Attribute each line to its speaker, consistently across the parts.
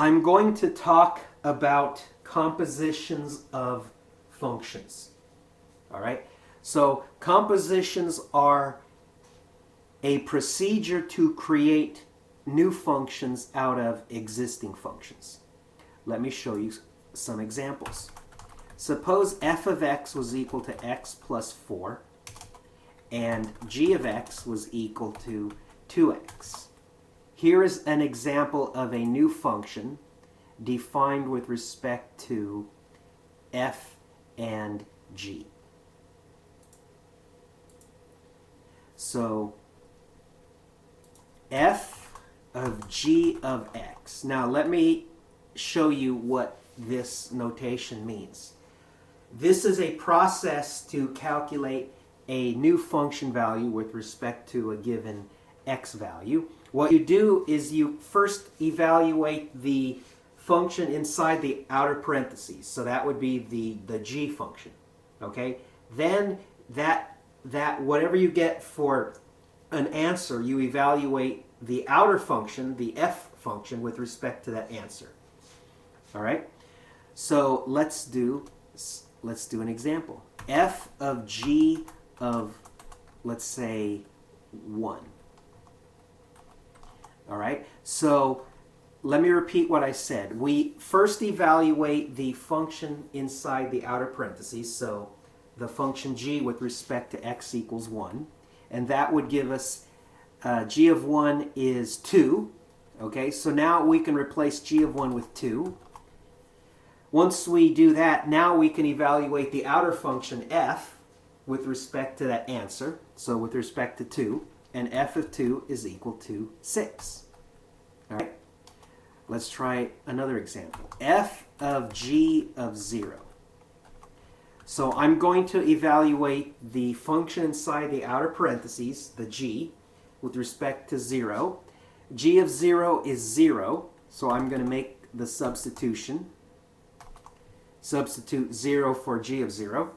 Speaker 1: I'm going to talk about compositions of functions. All right? So compositions are a procedure to create new functions out of existing functions. Let me show you some examples. Suppose f of x was equal to x plus 4 and g of x was equal to 2x. Here is an example of a new function defined with respect to f and g. So f of g of x. Now let me show you what this notation means. This is a process to calculate a new function value with respect to a given x value. What you do is you first evaluate the function inside the outer parentheses. So that would be the g function. Okay? Then that whatever you get for an answer, you evaluate the outer function, the f function, with respect to that answer. All right? So let's do an example. F of g of, let's say, 1. All right? So let me repeat what I said. We first evaluate the function inside the outer parentheses, so the function g with respect to x equals 1. And that would give us g of 1 is 2. Okay, so now we can replace g of 1 with 2. Once we do that, now we can evaluate the outer function f with respect to that answer. So with respect to 2. And f of 2 is equal to 6. All right, let's try another example. F of g of 0. So I'm going to evaluate the function inside the outer parentheses, the g, with respect to 0. G of 0 is 0, so I'm going to make the substitution. Substitute 0 for g of 0.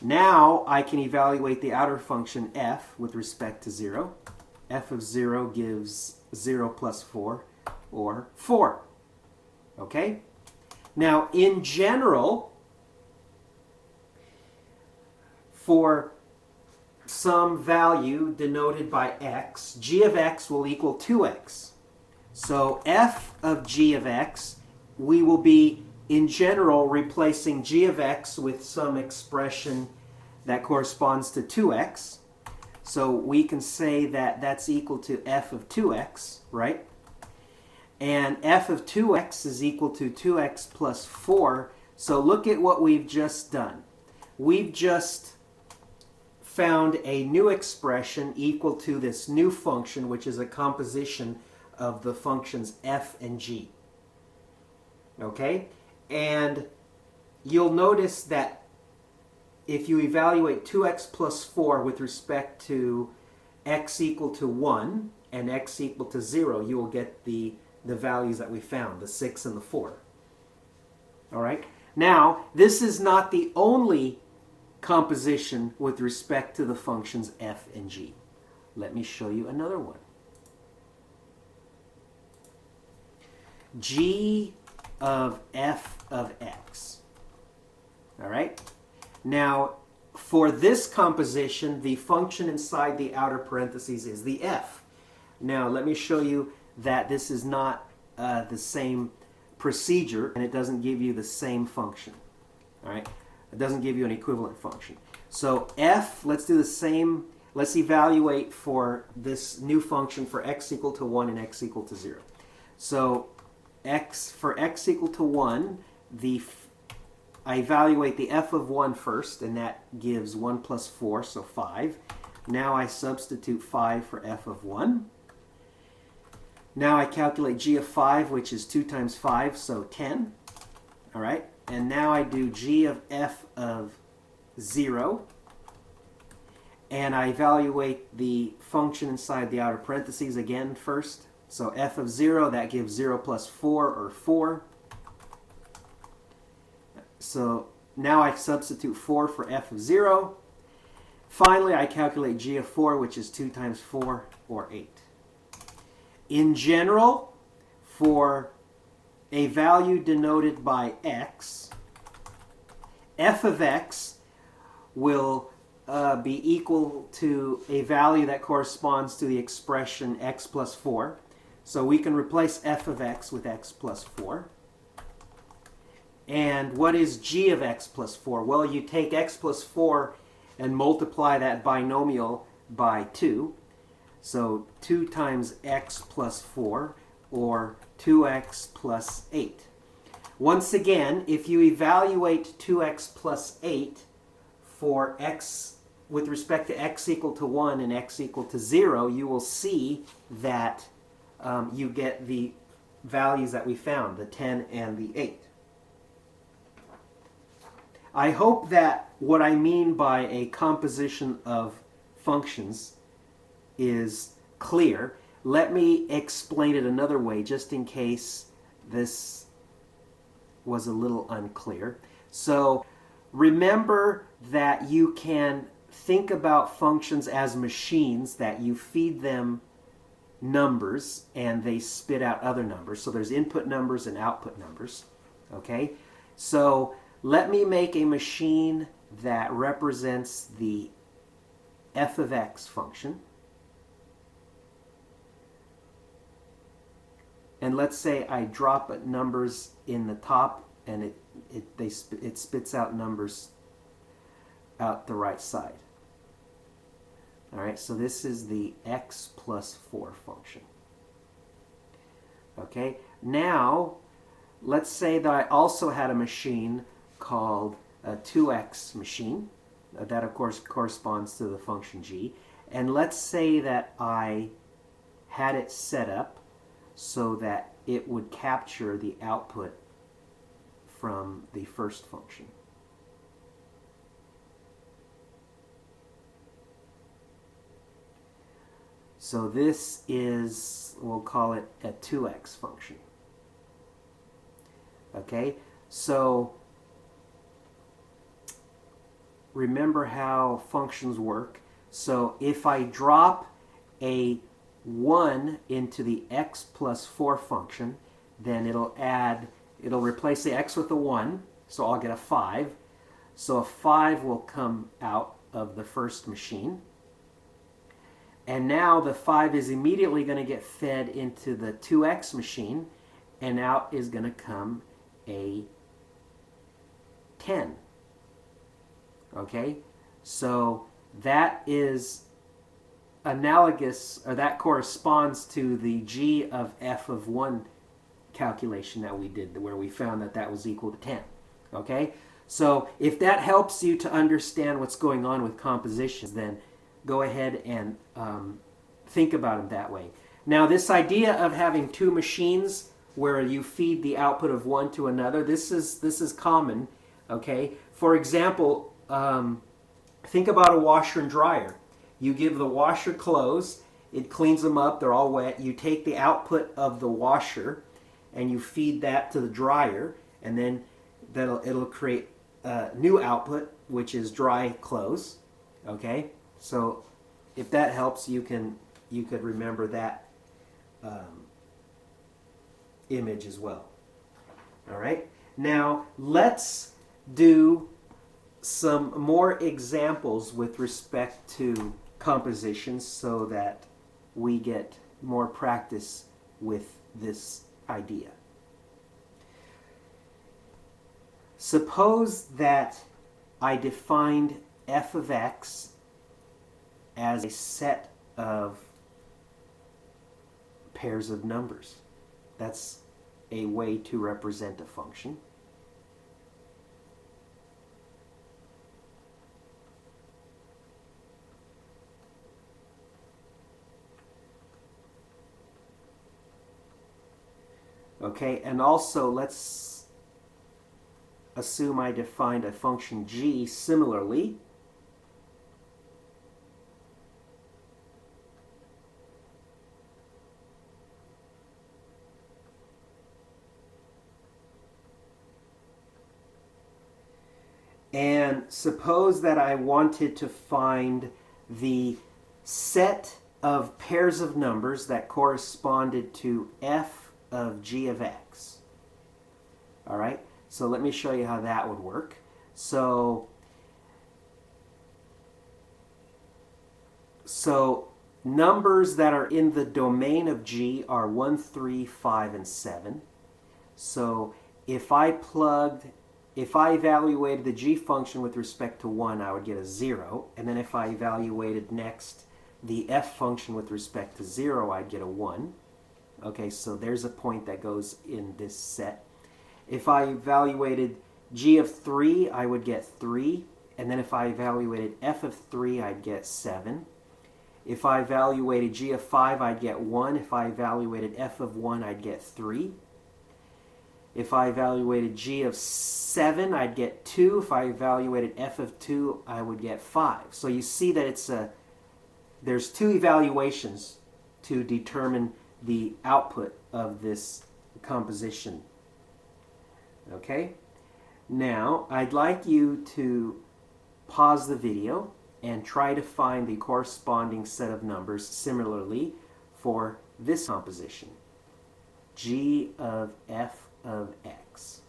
Speaker 1: Now I can evaluate the outer function f with respect to 0. F of 0 gives 0 plus 4, or 4. Okay? Now, in general, for some value denoted by x, g of x will equal 2x. So f of g of x, we will be, in general, replacing g of x with some expression that corresponds to 2x. So we can say that that's equal to f of 2x, right? And f of 2x is equal to 2x plus 4. So look at what we've just done. We've just found a new expression equal to this new function, which is a composition of the functions f and g. Okay? And you'll notice that if you evaluate 2x plus 4 with respect to x equal to 1 and x equal to 0, you will get the values that we found, the 6 and the 4. All right? Now, this is not the only composition with respect to the functions f and g. Let me show you another one. G of f of x. All right? Now, for this composition, the function inside the outer parentheses is the f. Now, let me show you that this is not the same procedure, and it doesn't give you the same function. All right? It doesn't give you an equivalent function. So f, let's do the same. Let's evaluate for this new function for x equal to 1 and x equal to 0. So for x equal to 1, I evaluate the f of 1 first, and that gives 1 plus 4, so 5. Now I substitute 5 for f of 1. Now I calculate g of 5, which is 2 times 5, so 10. All right? And now I do g of f of 0. And I evaluate the function inside the outer parentheses again first. So f of 0, that gives 0 plus 4, or 4. So now I substitute 4 for f of 0. Finally, I calculate g of 4, which is 2 times 4, or 8. In general, for a value denoted by x, f of x will be equal to a value that corresponds to the expression x plus 4. So we can replace f of x with x plus 4. And what is g of x plus 4? Well, you take x plus 4 and multiply that binomial by 2. So 2 times x plus 4, or 2x plus 8. Once again, if you evaluate 2x plus 8 for x with respect to x equal to 1 and x equal to 0, you will see that you get the values that we found, the 10 and the 8. I hope that what I mean by a composition of functions is clear. Let me explain it another way, just in case this was a little unclear. So remember that you can think about functions as machines, that you feed them numbers and they spit out other numbers. So there's input numbers and output numbers. Okay? So let me make a machine that represents the f of x function. And let's say I drop numbers in the top and it spits out numbers out the right side. All right, so this is the x plus 4 function. Okay, now let's say that I also had a machine called a 2x machine. That, of course, corresponds to the function g. And let's say that I had it set up so that it would capture the output from the first function. So this is, we'll call it a 2x function. Okay, so remember how functions work. So if I drop a 1 into the x plus 4 function, then it'll replace the x with a 1, so I'll get a 5. So a 5 will come out of the first machine. And now the 5 is immediately going to get fed into the 2x machine, and out is going to come a 10. Okay? So that is analogous, or that corresponds to the g of f of 1 calculation that we did, where we found that that was equal to 10. Okay? So if that helps you to understand what's going on with compositions, then go ahead and think about them that way. Now, this idea of having two machines where you feed the output of one to another, this is common. Okay? For example, think about a washer and dryer. You give the washer clothes, it cleans them up, they're all wet. You take the output of the washer and you feed that to the dryer, and then it'll create new output, which is dry clothes. Okay? So if that helps, you could remember that image as well. All right? Now, let's do some more examples with respect to compositions so that we get more practice with this idea. Suppose that I defined f of x as a set of pairs of numbers. That's a way to represent a function. Okay, and also let's assume I defined a function g similarly. And suppose that I wanted to find the set of pairs of numbers that corresponded to f of g of x. All right, so let me show you how that would work. So numbers that are in the domain of G are 1, 3, 5, and 7. So if I evaluated the G function with respect to 1, I would get a 0. And then if I evaluated next the F function with respect to 0, I'd get a 1. Okay, so there's a point that goes in this set. If I evaluated G of 3, I would get 3. And then if I evaluated F of 3, I'd get 7. If I evaluated G of 5, I'd get 1. If I evaluated F of 1, I'd get 3. If I evaluated G of 7, I'd get 2. If I evaluated F of 2, I would get 5. So you see that there's 2 evaluations to determine the output of this composition. Okay? Now, I'd like you to pause the video and try to find the corresponding set of numbers similarly for this composition. G of F of X.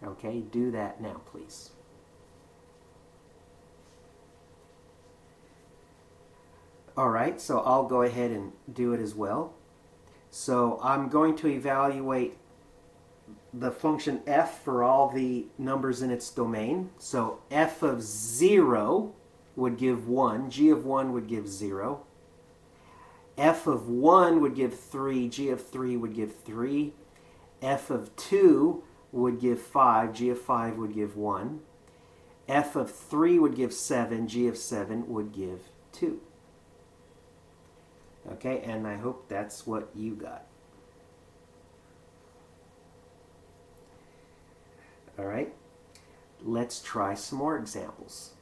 Speaker 1: Okay, do that now, please. All right, so I'll go ahead and do it as well. So I'm going to evaluate the function f for all the numbers in its domain. So f of 0 would give 1, g of 1 would give 0. F of 1 would give 3, g of 3 would give 3. F of 2 would give 5, g of 5 would give 1. F of 3 would give 7, g of 7 would give 2. Okay, and I hope that's what you got. All right, let's try some more examples.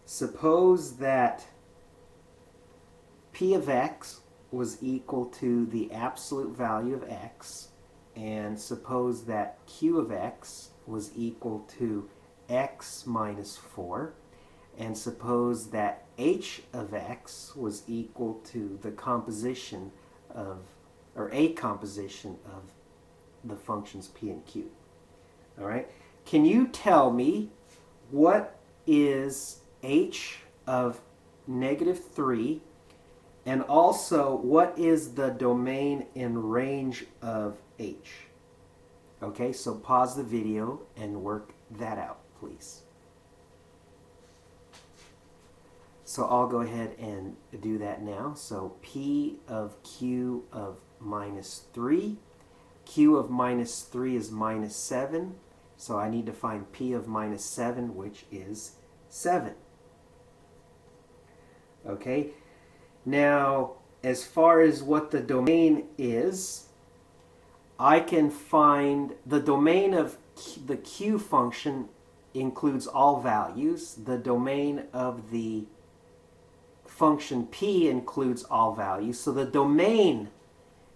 Speaker 1: Suppose that P of x was equal to the absolute value of x, and suppose that Q of x was equal to x minus 4, and suppose that H of x was equal to the composition of, or a composition of the functions P and Q. All right, can you tell me what is H of negative 3, and also what is the domain in range of H? Okay, so pause the video and work that out, please. So I'll go ahead and do that now. So P of Q of minus 3. Q of minus 3 is minus 7. So I need to find P of minus 7, which is 7. Okay. Now, as far as what the domain is, I can find the domain of the Q function includes all values. The domain of the function P includes all values. So the domain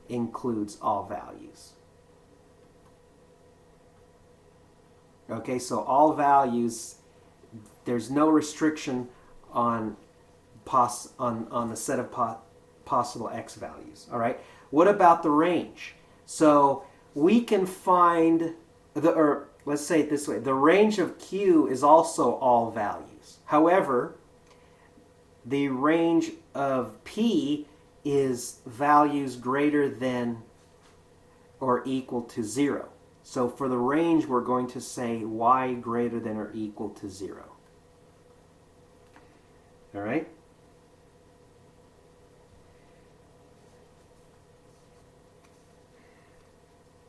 Speaker 1: includes all values. Okay, so all values, there's no restriction on the set of possible x values. All right. What about the range? So we can find or let's say it this way: the range of Q is also all values. However, the range of P is values greater than or equal to 0. So for the range, we're going to say y greater than or equal to 0. All right?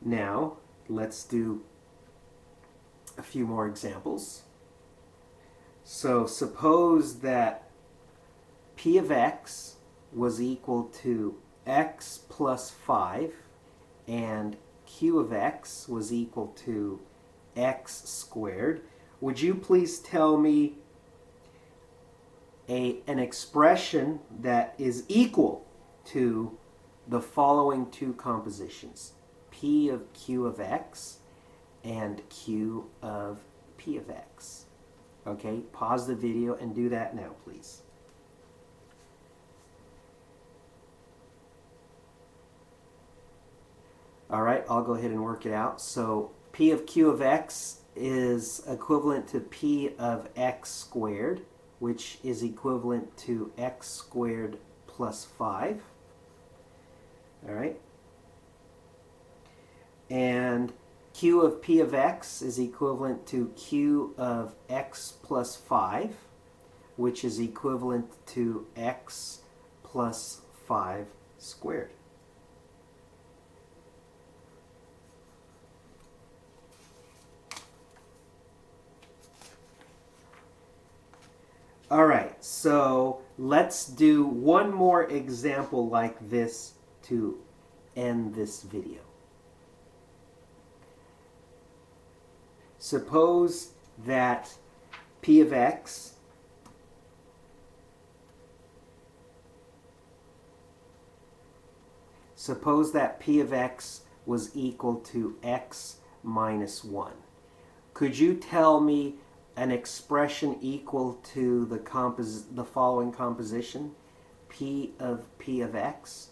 Speaker 1: Now, let's do a few more examples. So suppose that P of x was equal to x plus 5 and Q of x was equal to x squared. Would you please tell me an expression that is equal to the following two compositions: P of Q of x and Q of P of x? Okay, pause the video and do that now, please. All right, I'll go ahead and work it out. So P of Q of x is equivalent to P of x squared, which is equivalent to x squared plus 5. All right. And Q of P of x is equivalent to Q of x plus 5, which is equivalent to x plus 5 squared. All right, so let's do one more example like this to end this video. Suppose that P of x was equal to x minus 1. Could you tell me an expression equal to the following composition, P of x?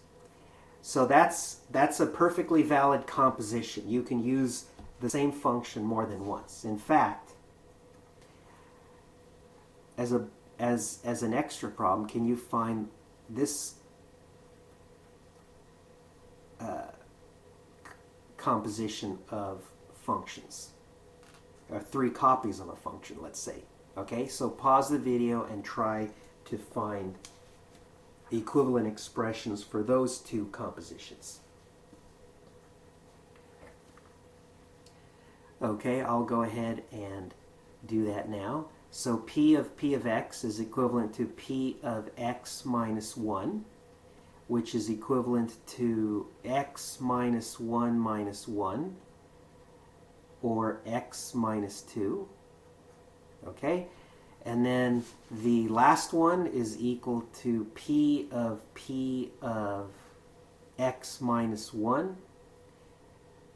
Speaker 1: So that's a perfectly valid composition. You can use the same function more than once. In fact, as an extra problem, can you find this composition of functions? Or 3 copies of a function, let's say. Okay, so pause the video and try to find equivalent expressions for those 2 compositions. Okay, I'll go ahead and do that now. So P of x is equivalent to P of x minus 1, which is equivalent to x minus 1 minus 1, or x minus 2. Okay? And then the last one is equal to P of x minus 1.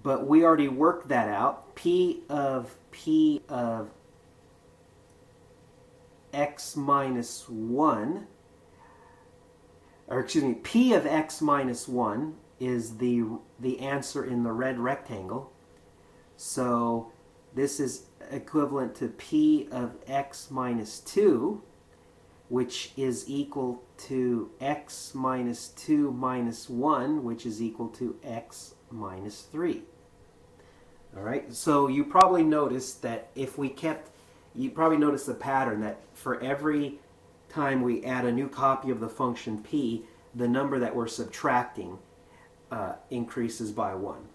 Speaker 1: But we already worked that out. P of x minus 1, or excuse me, P of x minus 1 is the answer in the red rectangle. So this is equivalent to P of x minus 2, which is equal to x minus 2 minus 1, which is equal to x minus 3. All right, so you probably noticed that you probably noticed the pattern that for every time we add a new copy of the function p, the number that we're subtracting increases by 1.